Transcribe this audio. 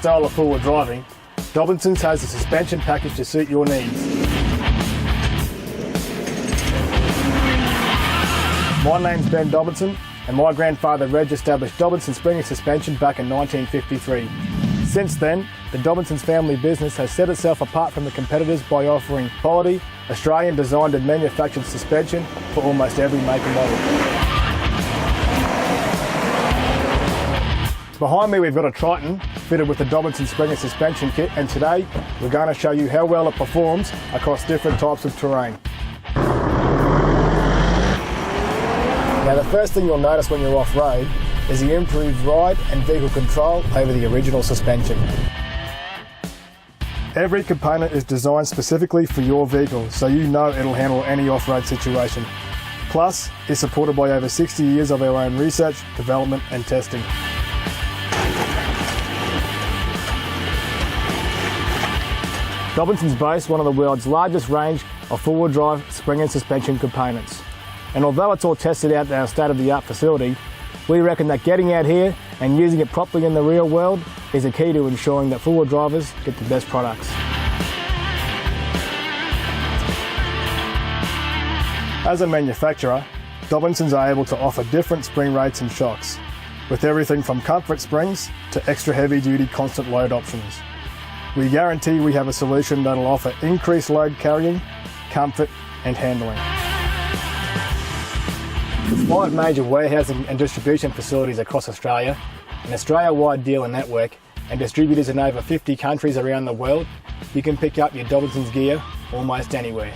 style of forward driving, Dobinsons has a suspension package to suit your needs. My name's Ben Dobinson, and my grandfather Reg established Dobinsons Spring Suspension back in 1953. Since then, the Dobinsons family business has set itself apart from the competitors by offering quality, Australian designed and manufactured suspension for almost every make and model. Behind me we've got a Triton fitted with the Dobinsons Spring Suspension kit, and today we're going to show you how well it performs across different types of terrain. Now the first thing you'll notice when you're off-road is the improved ride and vehicle control over the original suspension. Every component is designed specifically for your vehicle, so you know it'll handle any off-road situation. Plus, it's supported by over 60 years of our own research, development and testing. Dobinsons boasts one of the world's largest range of four-wheel drive spring and suspension components. And although it's all tested out in our state-of-the-art facility, we reckon that getting out here and using it properly in the real world is a key to ensuring that four-wheel drivers get the best products. As a manufacturer, Dobinsons are able to offer different spring rates and shocks, with everything from comfort springs to extra heavy-duty constant load options. We guarantee we have a solution that'll offer increased load carrying, comfort and handling. With 5 major warehousing and distribution facilities across Australia, an Australia-wide dealer network and distributors in over 50 countries around the world, you can pick up your Dobinsons gear almost anywhere.